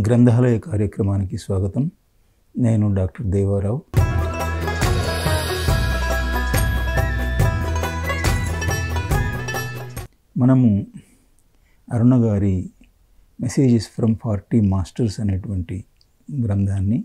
గ్రంథాలయ కార్యక్రమానికి స్వాగతం. నేను డాక్టర్ దేవారావు. మనము అరుణ గారి మెసేజెస్ ఫ్రమ్ 40 మాస్టర్స్ అనేటువంటి గ్రంథాన్ని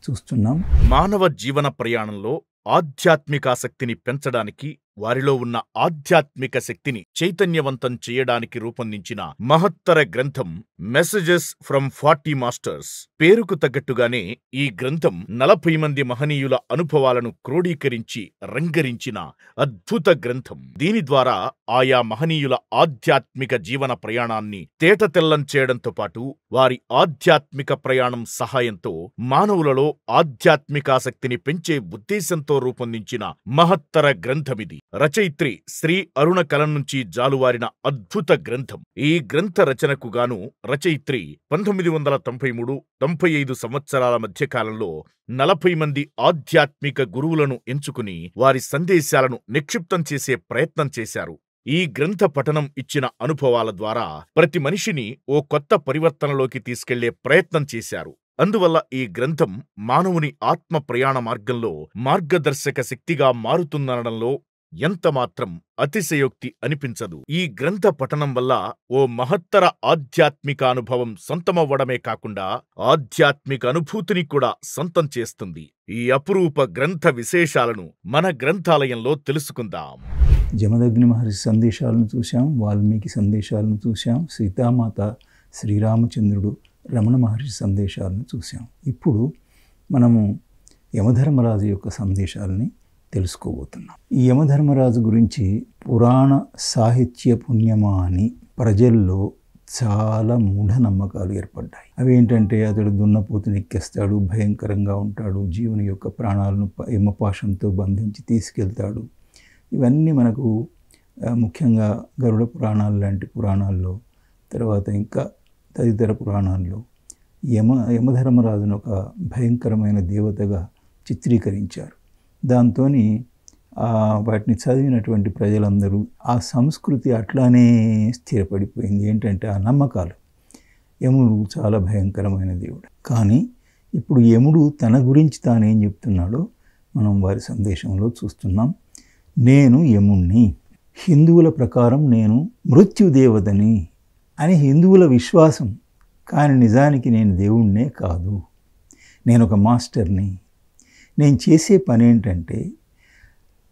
చూస్తున్నాం. మానవ జీవన ప్రయాణంలో ఆధ్యాత్మికాసక్తిని పెంచడానికి, వారిలో ఉన్న ఆధ్యాత్మిక శక్తిని చైతన్యవంతం చేయడానికి రూపొందించిన మహత్తర గ్రంథం మెసేజెస్ ఫ్రమ్ 40 మాస్టర్స్. పేరుకు తగ్గట్టుగానే ఈ గ్రంథం 40 మంది మహనీయుల అనుభవాలను క్రోడీకరించి రంగరించిన అద్భుత గ్రంథం. దీని ద్వారా ఆయా మహనీయుల ఆధ్యాత్మిక జీవన ప్రయాణాన్ని తేటతెల్లం చేయడంతో పాటు వారి ఆధ్యాత్మిక ప్రయాణం సహాయంతో మానవులలో ఆధ్యాత్మికాసక్తిని పెంచే ఉద్దేశంతో రూపొందించిన మహత్తర గ్రంథమిది. రచయిత్రి శ్రీ అరుణ కలం నుంచి జాలువారిన అద్భుత గ్రంథం. ఈ గ్రంథ రచనకు గాను రచయిత్రి 1993-95 సంవత్సరాల మధ్యకాలంలో 40 మంది ఆధ్యాత్మిక గురువులను ఎంచుకుని వారి సందేశాలను నిక్షిప్తం చేసే ప్రయత్నం చేశారు. ఈ గ్రంథ పఠనం ఇచ్చిన అనుభవాల ద్వారా ప్రతి మనిషిని ఓ కొత్త పరివర్తనలోకి తీసుకెళ్లే ప్రయత్నం చేశారు. అందువల్ల ఈ గ్రంథం మానవుని ఆత్మ ప్రయాణ మార్గంలో మార్గదర్శక శక్తిగా మారుతుందనడంలో ఎంతమాత్రం అతిశయోక్తి అనిపించదు. ఈ గ్రంథ పఠనం వల్ల ఓ మహత్తర ఆధ్యాత్మిక అనుభవం సొంతమవ్వడమే కాకుండా ఆధ్యాత్మిక అనుభూతిని కూడా సొంతం చేస్తుంది. ఈ అపురూప గ్రంథ విశేషాలను మన గ్రంథాలయంలో తెలుసుకుందాం. జమదగ్ని మహర్షి సందేశాలను చూశాం, వాల్మీకి సందేశాలను చూశాం, సీతామాత, శ్రీరామచంద్రుడు, రమణ మహర్షి సందేశాలను చూశాం. ఇప్పుడు మనము యమధర్మరాజు యొక్క సందేశాలని తెలుసుకోబోతున్నాం. ఈ యమధర్మరాజు గురించి పురాణ సాహిత్య పుణ్యమా అని ప్రజల్లో చాలా మూఢనమ్మకాలు ఏర్పడ్డాయి. అవి ఏంటంటే అతడు దున్నపోతుని ఎక్కేస్తాడు, భయంకరంగా ఉంటాడు, జీవుని యొక్క ప్రాణాలను యమపాశంతో బంధించి తీసుకెళ్తాడు. ఇవన్నీ మనకు ముఖ్యంగా గరుడ పురాణాలు లాంటి పురాణాల్లో, తర్వాత ఇంకా తదితర పురాణాల్లో యమధర్మరాజును ఒక భయంకరమైన దేవతగా చిత్రీకరించారు. దాంతో వాటిని చదివినటువంటి ప్రజలందరూ ఆ సంస్కృతి అట్లానే స్థిరపడిపోయింది. ఏంటంటే ఆ నమ్మకాలు. యముడు చాలా భయంకరమైన దేవుడు. కానీ ఇప్పుడు యముడు తన గురించి తానేం చెప్తున్నాడో మనం వారి సందేశంలో చూస్తున్నాం. నేను యముణ్ణి, హిందువుల ప్రకారం నేను మృత్యుదేవతని అని హిందువుల విశ్వాసం. కానీ నిజానికి నేను దేవుణ్ణే కాదు, నేను ఒక మాస్టర్ని. నేను చేసే పని ఏంటంటే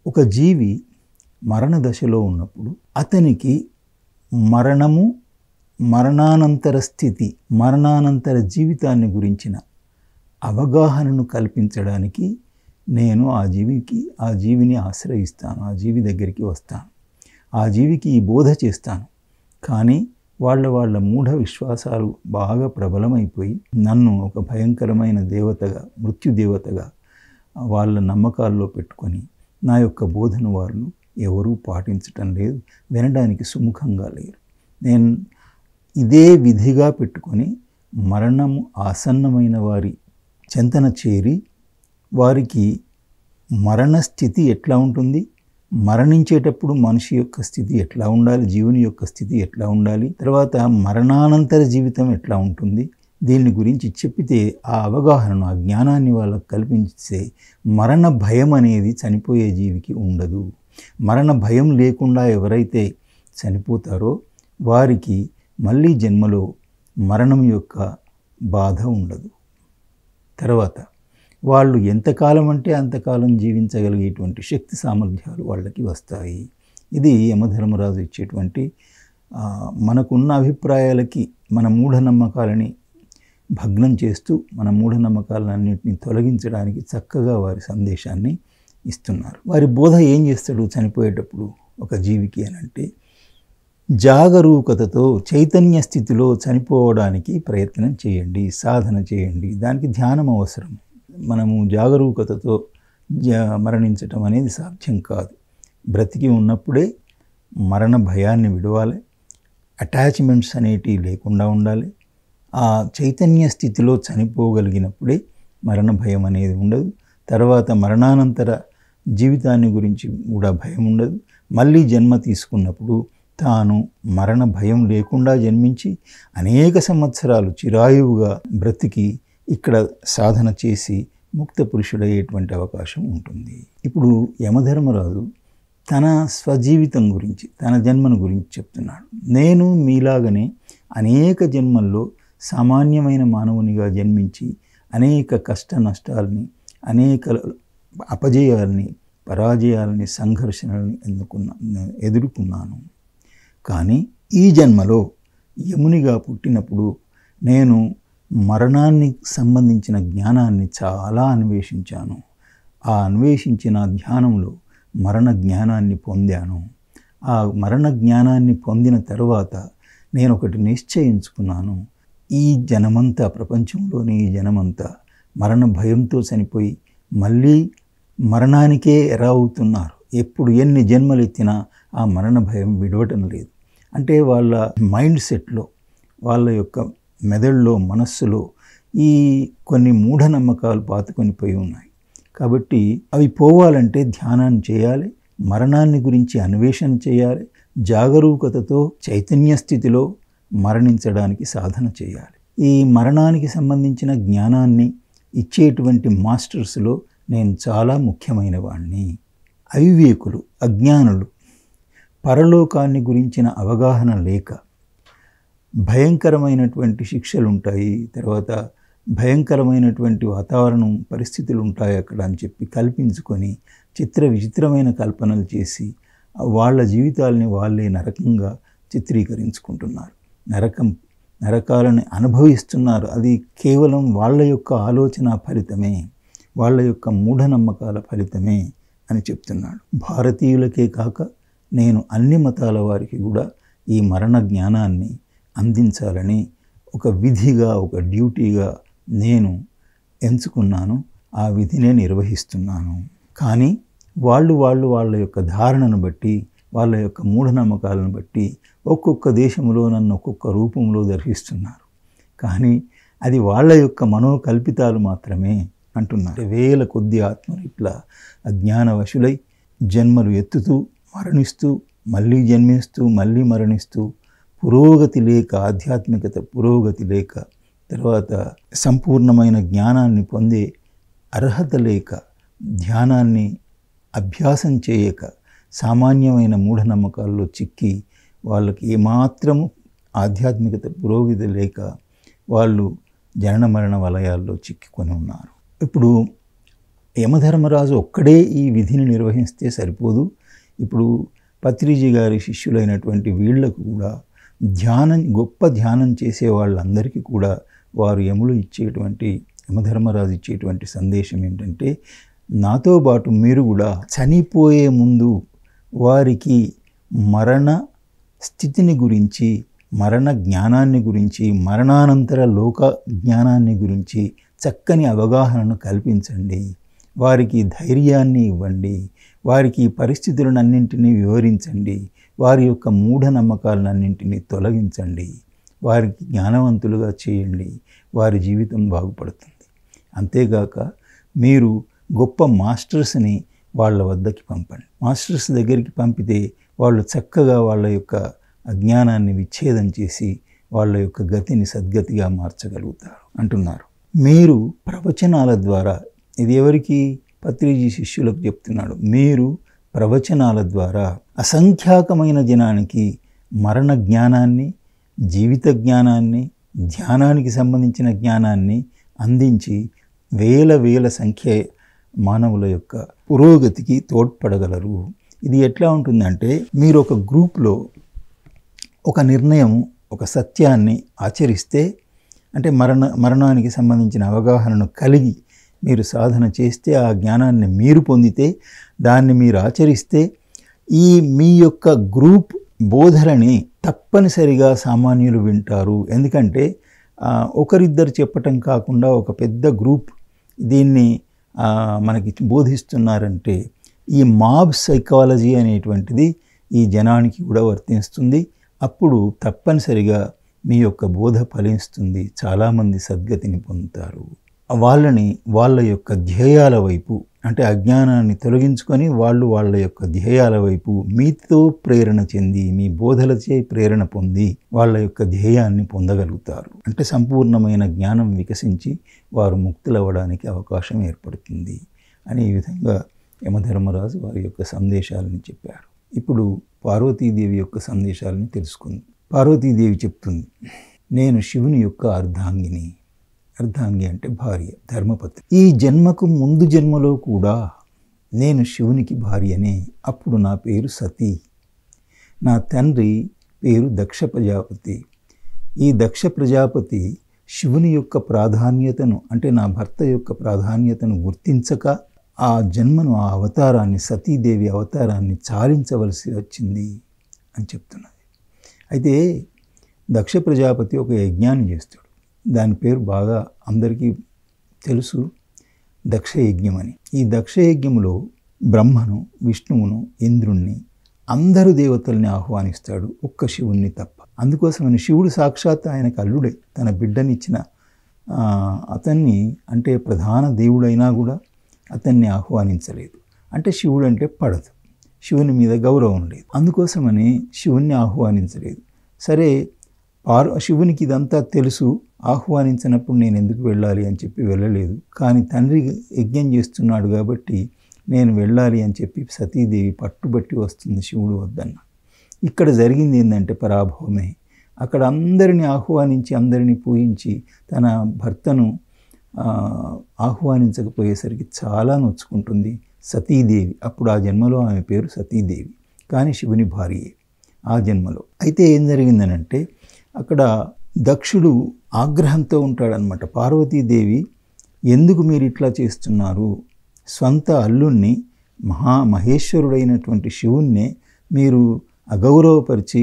ఒక జీవి మరణ దశలో ఉన్నప్పుడు అతనికి మరణము, మరణానంతర స్థితి, మరణానంతర జీవితాన్ని గురించిన అవగాహనను కల్పించడానికి నేను ఆ జీవిని ఆశ్రయిస్తాను, ఆ జీవి దగ్గరికి వస్తాను, ఆ జీవికి ఈ బోధ చేస్తాను. కానీ వాళ్ళ మూఢ విశ్వాసాలు బాగా ప్రబలమైపోయి నన్ను ఒక భయంకరమైన దేవతగా, మృత్యుదేవతగా వాళ్ళ నమ్మకాల్లో పెట్టుకొని నా యొక్క బోధను వాళ్ళు ఎవరూ పాటించటం లేదు, వినడానికి సుముఖంగా లేరు. నేను ఇదే విధిగా పెట్టుకొని మరణము ఆసన్నమైన వారి చెంతన చేరి వారికి మరణ స్థితి ఎట్లా ఉంటుంది, మరణించేటప్పుడు మనిషి యొక్క స్థితి ఎట్లా ఉండాలి, జీవుని యొక్క స్థితి ఎట్లా ఉండాలి, తర్వాత మరణానంతర జీవితం ఎట్లా ఉంటుంది, దీని గురించి చెప్పితే ఆ అవగాహనను, ఆ జ్ఞానాన్ని వాళ్ళకు కల్పించే మరణ భయం అనేది చనిపోయే జీవికి ఉండదు. మరణ భయం లేకుండా ఎవరైతే చనిపోతారో వారికి మళ్ళీ జన్మలో మరణం యొక్క బాధ ఉండదు. తర్వాత వాళ్ళు ఎంతకాలం అంటే అంతకాలం జీవించగలిగేటువంటి శక్తి సామర్థ్యాలు వాళ్ళకి వస్తాయి. ఇది యమధర్మరాజు ఇచ్చేటువంటి మనకున్న అభిప్రాయాలకి, మన మూఢనమ్మకాలని భగ్నం చేస్తూ మన మూఢనమ్మకాలన్నింటినీ తొలగించడానికి చక్కగా వారి సందేశాన్ని ఇస్తున్నారు. వారి బోధ ఏం చేస్తాడు చనిపోయేటప్పుడు ఒక జీవికి అనంటే, జాగరూకతతో చైతన్య స్థితిలో చనిపోవడానికి ప్రయత్నం చేయండి, సాధన చేయండి. దానికి ధ్యానం అవసరం. మనము జాగరూకతతో మరణించటం అనేది సాధ్యం కాదు. బ్రతికి ఉన్నప్పుడే మరణ భయాన్ని విడవాలి, అటాచ్మెంట్స్ అనేటివి లేకుండా ఉండాలి. ఆ చైతన్య స్థితిలో చనిపోగలిగినప్పుడే మరణ భయం అనేది ఉండదు. తర్వాత మరణానంతర జీవితాన్ని గురించి కూడా భయం ఉండదు. మళ్ళీ జన్మ తీసుకున్నప్పుడు తాను మరణ భయం లేకుండా జన్మించి అనేక సంవత్సరాలు చిరాయువుగా బ్రతికి ఇక్కడ సాధన చేసి ముక్త పురుషుడయ్యేటువంటి అవకాశం ఉంటుంది. ఇప్పుడు యమధర్మరాజు తన స్వజీవితం గురించి, తన జన్మను గురించి చెప్తున్నాడు. నేను మీలాగనే అనేక జన్మల్లో సామాన్యమైన మానవునిగా జన్మించి అనేక కష్ట నష్టాలని, అనేక అపజయాల్ని, పరాజయాలని, సంఘర్షణలని ఎదుర్కొన్నాను. కానీ ఈ జన్మలో యమునిగా పుట్టినప్పుడు నేను మరణానికి సంబంధించిన జ్ఞానాన్ని చాలా అన్వేషించాను. ఆ అన్వేషించిన ధ్యానంలో మరణ జ్ఞానాన్ని పొందాను. ఆ మరణ జ్ఞానాన్ని పొందిన తర్వాత నేను ఒకటి నిశ్చయించుకున్నాను. ఈ జనమంతా, ప్రపంచంలోని ఈ జనమంతా మరణ భయంతో చనిపోయి మళ్ళీ మరణానికే ఎరావుతున్నారు. ఎప్పుడు ఎన్ని జన్మలు ఎత్తినా ఆ మరణ భయం విడవటం లేదు. అంటే వాళ్ళ మైండ్ సెట్లో, వాళ్ళ యొక్క మెదడులో, మనస్సులో ఈ కొన్ని మూఢనమ్మకాలు పాతుకొని పోయి ఉన్నాయి. కాబట్టి అవి పోవాలంటే ధ్యానాన్ని చేయాలి, మరణాన్ని గురించి అన్వేషణ చేయాలి, జాగరూకతతో చైతన్య స్థితిలో మరణించడానికి సాధన చేయాలి. ఈ మరణానికి సంబంధించిన జ్ఞానాన్ని ఇచ్చేటువంటి మాస్టర్స్లో నేను చాలా ముఖ్యమైన వాడిని. అవివేకులు, అజ్ఞానులు, పరలోకాన్ని గురించిన అవగాహన లేక భయంకరమైనటువంటి శిక్షలు ఉంటాయి, తర్వాత భయంకరమైనటువంటి వాతావరణం, పరిస్థితులు ఉంటాయి అక్కడ అని చెప్పి కల్పించుకొని విచిత్రమైన కల్పనలు చేసి వాళ్ళ జీవితాలని వాళ్ళే నరకంగా చిత్రీకరించుకుంటున్నారు. నరకాలను అనుభవిస్తున్నారు. అది కేవలం వాళ్ళ యొక్క ఆలోచన ఫలితమే, వాళ్ళ యొక్క మూఢనమ్మకాల ఫలితమే అని చెప్తున్నాడు. భారతీయులకే కాక నేను అన్ని మతాల వారికి కూడా ఈ మరణ జ్ఞానాన్ని అందించాలని ఒక విధిగా, ఒక డ్యూటీగా నేను ఎంచుకున్నాను. ఆ విధినే నిర్వహిస్తున్నాను. కానీ వాళ్ళ యొక్క ధారణను బట్టి, వాళ్ళ యొక్క మూఢనమ్మకాలను బట్టి ఒక్కొక్క దేశంలో నన్ను ఒక్కొక్క రూపంలో దర్శిస్తున్నారు. కానీ అది వాళ్ళ యొక్క మనోకల్పితాలు మాత్రమే అంటున్నారు. వేల కొద్ది ఆత్మలు ఇట్లా అజ్ఞానవశులై జన్మలు ఎత్తుతూ, మరణిస్తూ, మళ్ళీ జన్మిస్తూ, మళ్ళీ మరణిస్తూ, పురోగతి లేక, ఆధ్యాత్మికత పురోగతి లేక, తర్వాత సంపూర్ణమైన జ్ఞానాన్ని పొందే అర్హత లేక, ధ్యానాన్ని అభ్యాసం చేయక, సామాన్యమైన మూఢనమ్మకాల్లో చిక్కి వాళ్ళకి ఏమాత్రము ఆధ్యాత్మికత పురోగతి లేక వాళ్ళు జనన మరణ వలయాల్లో చిక్కుకొని ఉన్నారు. ఇప్పుడు యమధర్మరాజు ఒక్కడే ఈ విధిని నిర్వహిస్తే సరిపోదు. ఇప్పుడు పత్రిజీ గారి శిష్యులైనటువంటి వీళ్లకు కూడా గొప్ప ధ్యానం చేసే వాళ్ళందరికీ కూడా వారు యమధర్మరాజు ఇచ్చేటువంటి సందేశం ఏంటంటే, నాతో పాటు మీరు కూడా చనిపోయే ముందు వారికి మరణ స్థితిని గురించి, మరణ జ్ఞానాన్ని గురించి, మరణానంతర లోక జ్ఞానాన్ని గురించి చక్కని అవగాహనను కల్పించండి. వారికి ధైర్యాన్ని ఇవ్వండి. వారికి పరిస్థితులన్నింటినీ వివరించండి. వారి యొక్క మూఢనమ్మకాలన్నింటినీ తొలగించండి. వారికి జ్ఞానవంతులుగా చేయండి. వారి జీవితం బాగుపడుతుంది. అంతేగాక మీరు గొప్ప మాస్టర్స్ని వాళ్ళ వద్దకి పంపండి. మాస్టర్స్ దగ్గరికి పంపితే వాళ్ళు చక్కగా వాళ్ళ యొక్క అజ్ఞానాన్ని విచ్ఛేదం చేసి వాళ్ళ యొక్క గతిని సద్గతిగా మార్చగలుగుతారు అంటున్నారు. మీరు ప్రవచనాల ద్వారా, ఇది ఎవరికి? పత్రిజీ శిష్యులకు చెప్తున్నాడు. మీరు ప్రవచనాల ద్వారా అసంఖ్యాకమైన జనానికి మరణ జ్ఞానాన్ని, జీవిత జ్ఞానాన్ని, ధ్యానానికి సంబంధించిన జ్ఞానాన్ని అందించి వేల సంఖ్య మానవుల యొక్క పురోగతికి తోడ్పడగలరు. ఇది ఎట్లా ఉంటుందంటే, మీరు ఒక గ్రూప్లో ఒక నిర్ణయం, ఒక సత్యాన్ని ఆచరిస్తే, అంటే మరణానికి సంబంధించిన అవగాహనను కలిగి మీరు సాధన చేస్తే, ఆ జ్ఞానాన్ని మీరు పొందితే, దాన్ని మీరు ఆచరిస్తే, మీ యొక్క గ్రూప్ బోధనని తప్పనిసరిగా సామాన్యులు వింటారు. ఎందుకంటే ఒకరిద్దరు చెప్పటం కాకుండా ఒక పెద్ద గ్రూప్ దీన్ని మనకి బోధిస్తున్నారంటే, ఈ మాబ్ సైకాలజీ అనేటువంటిది ఈ జనానికి కూడా వర్తిస్తుంది. అప్పుడు తప్పనిసరిగా మీ యొక్క బోధ ఫలిస్తుంది. చాలామంది సద్గతిని పొందుతారు. వాళ్ళని వాళ్ళ యొక్క ధ్యేయాల వైపు అంటే అజ్ఞానాన్ని తొలగించుకొని వాళ్ళ యొక్క ధ్యేయాల వైపు మీతో ప్రేరణ చెంది, మీ బోధలచే ప్రేరణ పొంది వాళ్ళ యొక్క ధ్యేయాన్ని పొందగలుగుతారు. అంటే సంపూర్ణమైన జ్ఞానం వికసించి వారు ముక్తులవ్వడానికి అవకాశం ఏర్పడుతుంది అని ఈ విధంగా యమధర్మరాజు వారి యొక్క సందేశాలని చెప్పారు. ఇప్పుడు పార్వతీదేవి యొక్క సందేశాలని తెలుసుకుంది. పార్వతీదేవి చెప్తుంది, నేను శివుని యొక్క అర్ధాంగిని. అర్ధాంగి అంటే భార్య, ధర్మపత్ని. ఈ జన్మకు ముందు జన్మలో కూడా నేను శివునికి భార్యనే. అప్పుడు నా పేరు సతీ. నా తండ్రి పేరు దక్ష ప్రజాపతి. ఈ దక్ష ప్రజాపతి శివుని యొక్క ప్రాధాన్యతను, అంటే నా భర్త యొక్క ప్రాధాన్యతను గుర్తించక ఆ జన్మను, ఆ అవతారాన్ని, సతీదేవి అవతారాన్ని చాలించవలసి వచ్చింది అని చెప్తున్నది. అయితే దక్ష ప్రజాపతి ఒక యజ్ఞాన్ని చేస్తాడు. దాని పేరు బాగా అందరికీ తెలుసు, దక్షయజ్ఞం అని. ఈ దక్షయజ్ఞంలో బ్రహ్మను, విష్ణువును, ఇంద్రుణ్ణి, అందరు దేవతల్ని ఆహ్వానిస్తాడు, ఒక్క శివుణ్ణి తప్ప. అందుకోసమని శివుడు సాక్షాత్ ఆయనకు అల్లుడే. తన బిడ్డనిచ్చిన అతన్ని, అంటే ప్రధాన దేవుడైనా కూడా అతన్ని ఆహ్వానించలేదు. అంటే శివుడు అంటే పడదు, శివుని మీద గౌరవం లేదు. అందుకోసమని శివుణ్ణి ఆహ్వానించలేదు. సరే, శివునికి ఇదంతా తెలుసు, ఆహ్వానించినప్పుడు నేను ఎందుకు వెళ్ళాలి అని చెప్పి వెళ్ళలేదు. కానీ తండ్రి యజ్ఞం చేస్తున్నాడు కాబట్టి నేను వెళ్ళాలి అని చెప్పి సతీదేవి పట్టుబట్టి వస్తుంది శివుడు వద్దన్న. ఇక్కడ జరిగింది ఏంటంటే పరాభవమే. అక్కడ అందరిని ఆహ్వానించి, అందరినీ పూజించి తన భర్తను ఆహ్వానించకపోయేసరికి చాలా నొచ్చుకుంటుంది సతీదేవి. అప్పుడు ఆ జన్మలో ఆమె పేరు సతీదేవి, కానీ శివుని భార్యే ఆ జన్మలో. అయితే ఏం జరిగిందనంటే అక్కడ దక్షుడు ఆగ్రహంతో ఉంటాడనమాట. పార్వతీదేవి, ఎందుకు మీరు ఇట్లా చేస్తున్నారు? స్వంత అల్లుణ్ణి, మహేశ్వరుడైనటువంటి శివుణ్ణే మీరు అగౌరవపరిచి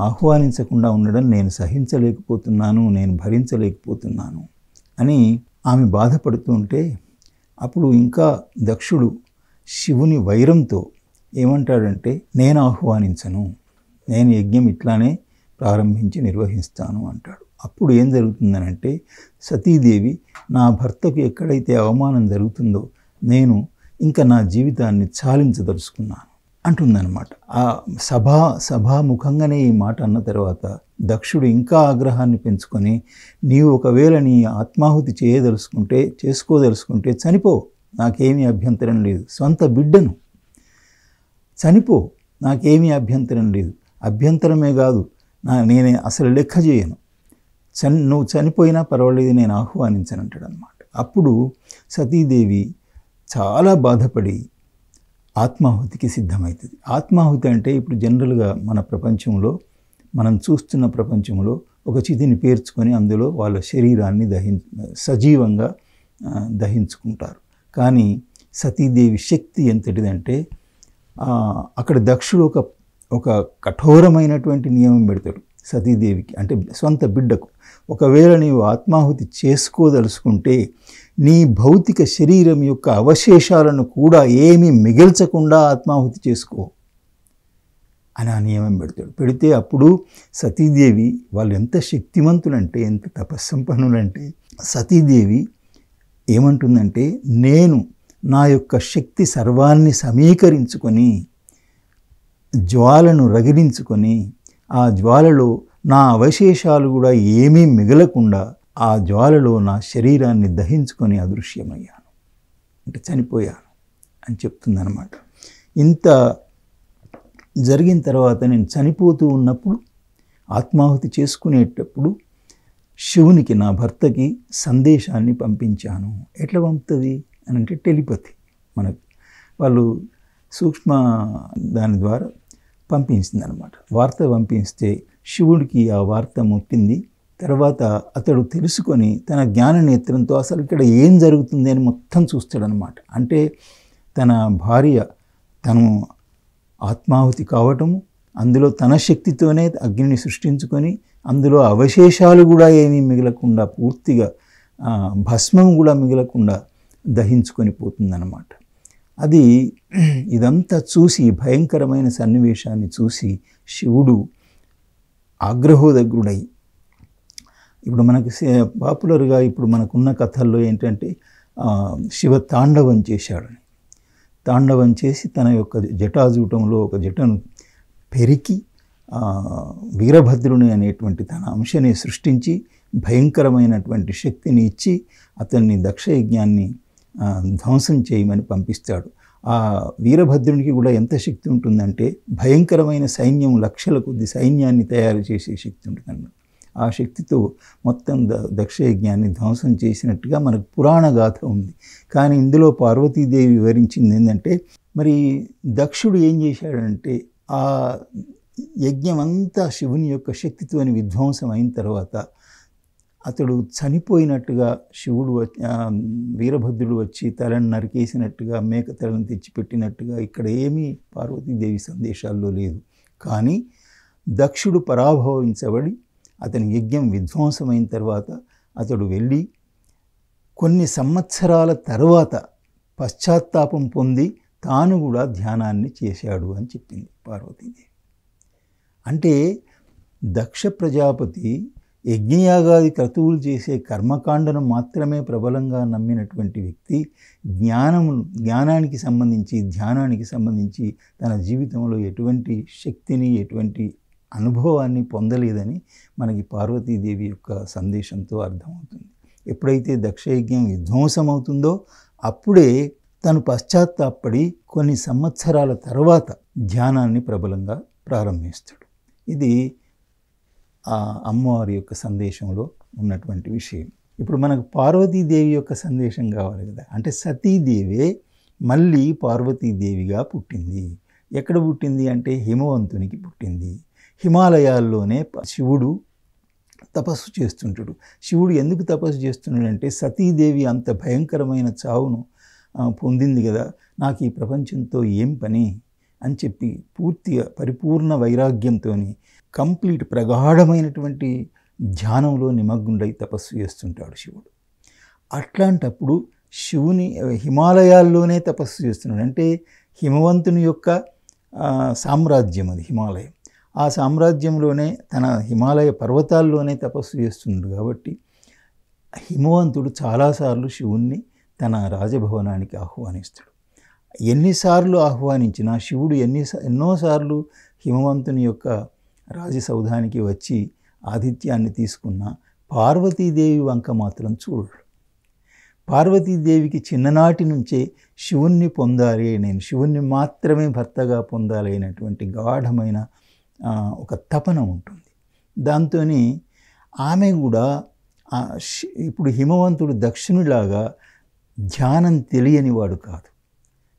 ఆహ్వానించకుండా ఉండడం నేను సహించలేకపోతున్నాను, నేను భరించలేకపోతున్నాను అని ఆమె బాధపడుతూ ఉంటే, అప్పుడు ఇంకా దక్షుడు శివుని వైరంతో ఏమంటాడంటే, నేను ఆహ్వానించను, నేను యజ్ఞం ఇట్లానే ప్రారంభించి నిర్వహిస్తాను అంటాడు. అప్పుడు ఏం జరుగుతుందనంటే సతీదేవి, నా భర్తకు ఎక్కడైతే అవమానం జరుగుతుందో నేను ఇంకా నా జీవితాన్ని చాలించదలుచుకున్నాను అంటుందన్నమాట. ఆ సభాముఖంగానే ఈ మాట అన్న తర్వాత దక్షుడు ఇంకా ఆగ్రహాన్ని పెంచుకొని, నీవు ఒకవేళ నీ ఆత్మాహుతి చేసుకోదలుచుకుంటే చనిపో, నాకేమీ అభ్యంతరం లేదు. సొంత బిడ్డను చనిపో, నాకేమీ అభ్యంతరం లేదు. అభ్యంతరమే కాదు, నేనే అసలు లెక్క చేయను, నువ్వు చనిపోయినా పర్వాలేదు, నేను ఆహ్వానించను అంటాడు అనమాట. అప్పుడు సతీదేవి చాలా బాధపడి ఆత్మాహుతికి సిద్ధమవుతుంది. ఆత్మాహుతి అంటే ఇప్పుడు జనరల్గా మన ప్రపంచంలో, మనం చూస్తున్న ప్రపంచంలో ఒక చితిని పేర్చుకొని అందులో వాళ్ళ శరీరాన్ని సజీవంగా దహించుకుంటారు. కానీ సతీదేవి శక్తి ఎంతటిదంటే అక్కడ దక్షుడు ఒక కఠోరమైనటువంటి నియమం పెడతాడు సతీదేవికి, అంటే సొంత బిడ్డకు. ఒకవేళ నీవు ఆత్మాహుతి చేసుకోదలుచుకుంటే నీ భౌతిక శరీరం యొక్క అవశేషాలను కూడా ఏమీ మిగల్చకుండా ఆత్మాహుతి చేసుకో అని ఆ నియమం పెడితే అప్పుడు సతీదేవి, వాళ్ళు ఎంత శక్తిమంతులంటే, ఎంత తపస్సంపన్నులంటే, సతీదేవి ఏమంటుందంటే, నేను నా యొక్క శక్తి సర్వాన్ని సమీకరించుకొని జ్వాలను రగిలించుకొని ఆ జ్వాలలో నా అవశేషాలు కూడా ఏమీ మిగలకుండా ఆ జ్వాలలో నా శరీరాన్ని దహించుకొని అదృశ్యమయ్యాను, అంటే చనిపోయాను అని చెప్తుందన్నమాట. ఇంత జరిగిన తర్వాత నేను చనిపోతూ ఉన్నప్పుడు, ఆత్మాహుతి చేసుకునేటప్పుడు శివునికి, నా భర్తకి సందేశాన్ని పంపించాను. ఎట్లా పంపుతుంది అని అంటే టెలిపతి, మనకు వాళ్ళు సూక్ష్మ దాని ద్వారా పంపించింది అనమాట. వార్త పంపిస్తే శివుడికి ఆ వార్త ముట్టింది. తర్వాత అతడు తెలుసుకొని తన జ్ఞాన నేత్రంతో అసలు ఇక్కడ ఏం జరుగుతుంది అని మొత్తం చూస్తాడనమాట. అంటే తన భార్య తను ఆత్మాహుతి కావటము, అందులో తన శక్తితోనే అగ్నిని సృష్టించుకొని అందులో అవశేషాలు కూడా ఏమీ మిగలకుండా, పూర్తిగా భస్మం కూడా మిగలకుండా దహించుకొని పోతుందన్నమాట. అది ఇదంతా చూసి, భయంకరమైన సన్నివేశాన్ని చూసి శివుడు ఆగ్రహోదగ్రుడై, ఇప్పుడు మనకి పాపులర్గా ఇప్పుడు మనకున్న కథల్లో ఏంటంటే శివ తాండవం చేశాడని. తాండవం చేసి తన యొక్క జటాజూటంలో ఒక జటను పెరికి వీరభద్రుని అనేటువంటి తన అంశని సృష్టించి భయంకరమైనటువంటి శక్తిని ఇచ్చి అతన్ని దక్షయజ్ఞాన్ని ధ్వంసం చేయమని పంపిస్తాడు. ఆ వీరభద్రునికి కూడా ఎంత శక్తి ఉంటుందంటే భయంకరమైన సైన్యం, లక్షల కొద్ది సైన్యాన్ని తయారు చేసే శక్తి ఉంటుంది. ఆ శక్తితో మొత్తం దక్షయజ్ఞాన్ని ధ్వంసం చేసినట్టుగా మనకు పురాణ గాథ ఉంది. కానీ ఇందులో పార్వతీదేవి వివరించింది ఏంటంటే, మరి దక్షుడు ఏం చేశాడంటే ఆ యజ్ఞం అంతా శివుని యొక్క శక్తితోని విధ్వంసం అయిన తర్వాత అతడు చనిపోయినట్టుగా శివుడు వీరభద్రుడు వచ్చి తలను నరికేసినట్టుగా, మేక తలను తెచ్చిపెట్టినట్టుగా ఇక్కడ ఏమీ పార్వతీదేవి సందేశాల్లో లేదు. కానీ దక్షుడు పరాభవించబడి అతని యజ్ఞం విధ్వంసమైన తర్వాత అతడు వెళ్ళి కొన్ని సంవత్సరాల తర్వాత పశ్చాత్తాపం పొంది తాను కూడా ధ్యానాన్ని చేశాడు అని చెప్పింది పార్వతీదేవి. అంటే దక్ష ప్రజాపతి యజ్ఞయాగాది క్రతువులు చేసే కర్మకాండను మాత్రమే ప్రబలంగా నమ్మినటువంటి వ్యక్తి జ్ఞానానికి సంబంధించి, ధ్యానానికి సంబంధించి తన జీవితంలో ఎటువంటి శక్తిని, ఎటువంటి అనుభవాన్ని పొందలేదని మనకి పార్వతీదేవి యొక్క సందేశంతో అర్థమవుతుంది. ఎప్పుడైతే దక్షయజ్ఞం విధ్వంసమవుతుందో అప్పుడే తను పశ్చాత్తాపడి కొన్ని సంవత్సరాల తర్వాత ధ్యానాన్ని ప్రబలంగా ప్రారంభిస్తాడు. ఇది ఆ అమ్మవారి యొక్క సందేశంలో ఉన్నటువంటి విషయం. ఇప్పుడు మనకు పార్వతీదేవి యొక్క సందేశం కావాలి కదా. అంటే సతీదేవే మళ్ళీ పార్వతీదేవిగా పుట్టింది. ఎక్కడ పుట్టింది అంటే హిమవంతునికి పుట్టింది. హిమాలయాల్లోనే శివుడు తపస్సు చేస్తుంటాడు. శివుడు ఎందుకు తపస్సు చేస్తున్నాడంటే సతీదేవి అంత భయంకరమైన చావును పొందింది కదా, నాకు ఈ ప్రపంచంతో ఏం పని అని చెప్పి పూర్తిగా పరిపూర్ణ వైరాగ్యంతో కంప్లీట్ ప్రగాఢమైనటువంటి ధ్యానంలో నిమగ్నుడై తపస్సు చేస్తుంటాడు శివుడు. అట్లాంటప్పుడు శివుని హిమాలయాల్లోనే తపస్సు చేస్తున్నాడు. అంటే హిమవంతుని యొక్క సామ్రాజ్యం అది హిమాలయం. ఆ సామ్రాజ్యంలోనే తన హిమాలయ పర్వతాల్లోనే తపస్సు చేస్తున్నాడు. కాబట్టి హిమవంతుడు చాలాసార్లు శివుణ్ణి తన రాజభవనానికి ఆహ్వానిస్తాడు. ఎన్నిసార్లు ఆహ్వానించినా శివుడు ఎన్నోసార్లు హిమవంతుని యొక్క రాజసౌధానికి వచ్చి ఆతిథ్యాన్ని తీసుకున్న పార్వతీదేవి వంక మాత్రం చూడడు. పార్వతీదేవికి చిన్ననాటి నుంచే శివుణ్ణి పొందాలి, నేను శివుణ్ణి మాత్రమే భర్తగా పొందాలి అయినటువంటి గాఢమైన ఒక తపన ఉంటుంది. దాంతో ఆమె కూడా ఇప్పుడు హిమవంతుడు దక్షిణులాగా ధ్యానం తెలియనివాడు కాదు,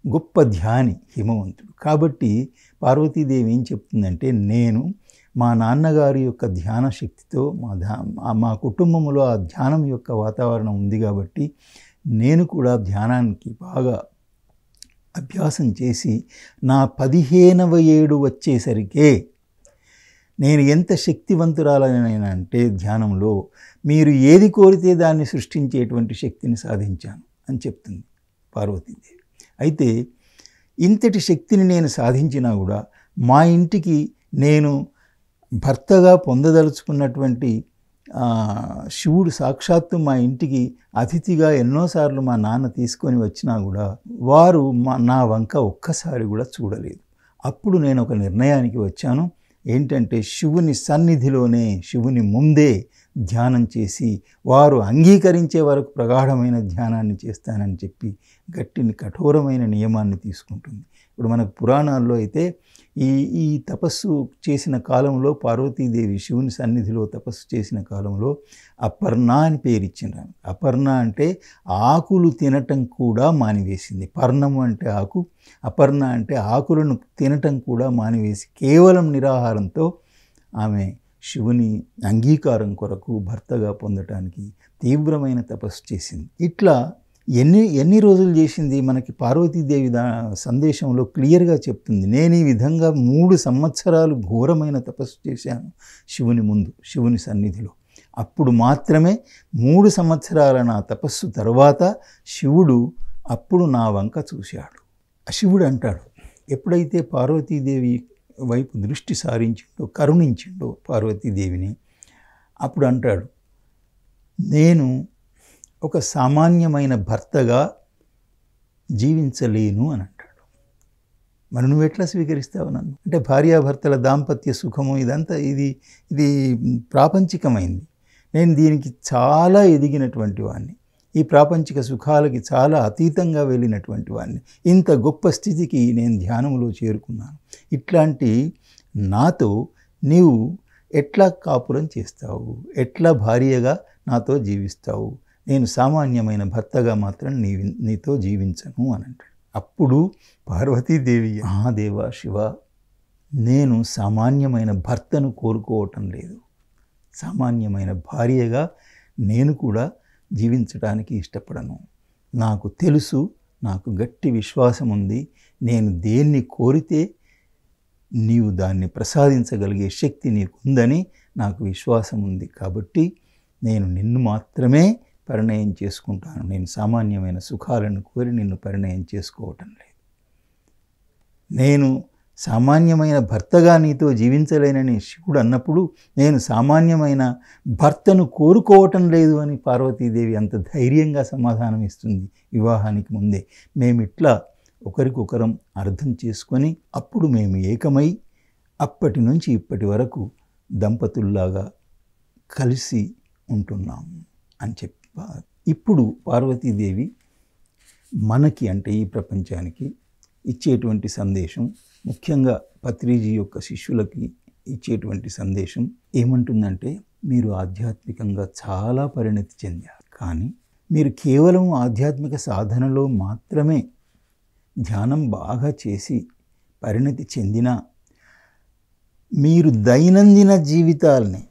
గొప్ప ధ్యాని హిమవంతుడు. కాబట్టి పార్వతీదేవి ఏం చెప్తుందంటే, నేను మా నాన్నగారి యొక్క ధ్యాన శక్తితో మా కుటుంబంలో ఆ ధ్యానం యొక్క వాతావరణం ఉంది కాబట్టి నేను కూడా ధ్యానానికి బాగా అభ్యాసం చేసి నా 15వ ఏడు వచ్చేసరికే నేను ఎంత శక్తివంతురాలనైనా అంటే ధ్యానంలో మీరు ఏది కోరితే దాన్ని సృష్టించేటువంటి శక్తిని సాధించాను అని చెప్తుంది పార్వతీదేవి. అయితే ఇంతటి శక్తిని నేను సాధించినా కూడా మా ఇంటికి నేను భర్తగా పొందదలుచుకున్నటువంటి శివుడు సాక్షాత్తు మా ఇంటికి అతిథిగా ఎన్నోసార్లు మా నాన్న తీసుకొని వచ్చినా కూడా వారు నా వంక ఒక్కసారి కూడా చూడలేదు. అప్పుడు నేను ఒక నిర్ణయానికి వచ్చాను. ఏంటంటే శివుని సన్నిధిలోనే, శివుని ముందే ధ్యానం చేసి వారు అంగీకరించే వరకు ప్రగాఢమైన ధ్యానాన్ని చేస్తానని చెప్పి కఠోరమైన నియమాన్ని తీసుకుంటుంది. ఇప్పుడు మనకు పురాణాల్లో అయితే ఈ తపస్సు చేసిన కాలంలో పార్వతీదేవి శివుని సన్నిధిలో తపస్సు చేసిన కాలంలో అపర్ణ అని పేరు ఇచ్చిండ్రు. అపర్ణ అంటే ఆకులు తినటం కూడా మానివేసింది. పర్ణము అంటే ఆకు, అపర్ణ అంటే ఆకులను తినటం కూడా మానివేసి కేవలం నిరాహారంతో ఆమె శివుని అంగీకారం కొరకు భర్తగా పొందటానికి తీవ్రమైన తపస్సు చేసింది. ఇట్లా ఎన్ని రోజులు చేసింది మనకి పార్వతీదేవి సందేశంలో క్లియర్గా చెప్తుంది. నేను ఈ విధంగా 3 సంవత్సరాలు ఘోరమైన తపస్సు చేశాను శివుని ముందు, శివుని సన్నిధిలో. అప్పుడు మాత్రమే 3 సంవత్సరాల నా తపస్సు తర్వాత శివుడు అప్పుడు నా వంక చూశాడు. శివుడు అంటాడు, ఎప్పుడైతే పార్వతీదేవి వైపు దృష్టి సారించిండో, కరుణించిండో పార్వతీదేవిని, అప్పుడు అంటాడు, నేను ఒక సామాన్యమైన భర్తగా జీవించలేను అని అంటాడు. మరి నువ్వు ఎట్లా స్వీకరిస్తావు నన్ను? అంటే భార్యాభర్తల దాంపత్య సుఖము ఇదంతా ఇది ప్రాపంచికమైంది. నేను దీనికి చాలా ఎదిగినటువంటి వాడిని, ఈ ప్రాపంచిక సుఖాలకి చాలా అతీతంగా వెళ్ళినటువంటి వాడిని, ఇంత గొప్ప స్థితికి నేను ధ్యానంలో చేరుకున్నాను. ఇట్లాంటి నాతో నీవు ఎట్లా కాపురం చేస్తావు? ఎట్లా భార్యగా నాతో జీవిస్తావు? నేను సామాన్యమైన భర్తగా మాత్రం నీతో జీవించను అని అంటాడు. అప్పుడు పార్వతీదేవి, దేవా శివ, నేను సామాన్యమైన భర్తను కోరుకోవటం లేదు, సామాన్యమైన భార్యగా నేను కూడా జీవించడానికి ఇష్టపడను. నాకు తెలుసు, నాకు గట్టి విశ్వాసం ఉంది, నేను దేన్ని కోరితే నీవు దాన్ని ప్రసాదించగలిగే శక్తి నీకుందని నాకు విశ్వాసం ఉంది. కాబట్టి నేను నిన్ను మాత్రమే పరిణయం చేసుకుంటాను. నేను సామాన్యమైన సుఖాలను కోరి నిన్ను పరిణయం చేసుకోవటం లేదు. నేను సామాన్యమైన భర్తగా నీతో జీవించలేనని శివుడు అన్నప్పుడు నేను సామాన్యమైన భర్తను కోరుకోవటం లేదు అని పార్వతీదేవి అంత ధైర్యంగా సమాధానం ఇస్తుంది వివాహానికి ముందే. మేమిట్లా ఒకరికొకరం అర్థం చేసుకొని అప్పుడు మేము ఏకమై అప్పటి నుంచి ఇప్పటి వరకు దంపతుల్లాగా కలిసి ఉంటున్నాము అని చెప్పి ఇప్పుడు పార్వతీదేవి మనకి, అంటే ఈ ప్రపంచానికి ఇచ్చేటువంటి సందేశం, ముఖ్యంగా పత్రిజీ యొక్క శిష్యులకి ఇచ్చేటువంటి సందేశం ఏమంటుందంటే, మీరు ఆధ్యాత్మికంగా చాలా పరిణతి చెందారు, కానీ మీరు కేవలం ఆధ్యాత్మిక సాధనలో మాత్రమే ధ్యానం బాగా చేసి పరిణతి చెందినా మీరు దైనందిన జీవితాలని,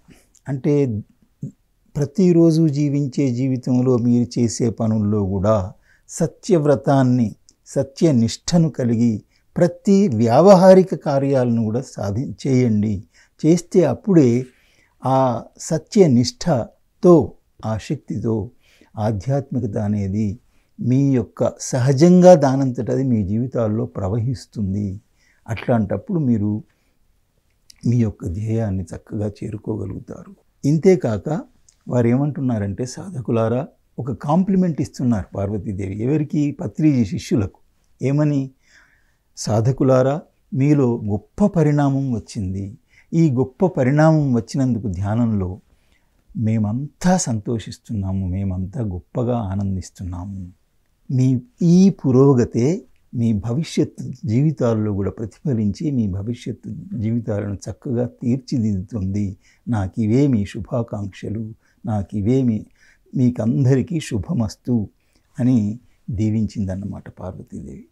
అంటే ప్రతిరోజు జీవించే జీవితంలో మీరు చేసే పనుల్లో కూడా సత్యవ్రతాన్ని, సత్యనిష్టను కలిగి ప్రతి వ్యావహారిక కార్యాలను కూడా చేయండి. చేస్తే అప్పుడే ఆ సత్యనిష్టతో, ఆ శక్తితో ఆధ్యాత్మికత అనేది మీ యొక్క సహజంగా దానంతటది మీ జీవితాల్లో ప్రవహిస్తుంది. అట్లాంటప్పుడు మీరు మీ యొక్క ధ్యేయాన్ని చక్కగా చేరుకోగలుగుతారు. ఇంతేకాక వారు ఏమంటున్నారంటే, సాధకులారా, ఒక కాంప్లిమెంట్ ఇస్తున్నారు పార్వతీదేవి. ఎవరికి? పత్రిజీ శిష్యులకు. ఏమని? సాధకులారా, మీలో గొప్ప పరిణామం వచ్చింది. ఈ గొప్ప పరిణామం వచ్చినందుకు ధ్యానంలో మేమంతా సంతోషిస్తున్నాము, మేమంతా గొప్పగా ఆనందిస్తున్నాము. మీ ఈ పురోగతే మీ భవిష్యత్తు జీవితాల్లో కూడా ప్రతిఫలించి మీ భవిష్యత్తు జీవితాలను చక్కగా తీర్చిదిద్దుతుంది. నాకు ఇవే మీ శుభాకాంక్షలు, నాకు ఇవే మీకందరికీ శుభమస్తు అని దీవించిందన్నమాట పార్వతీదేవి.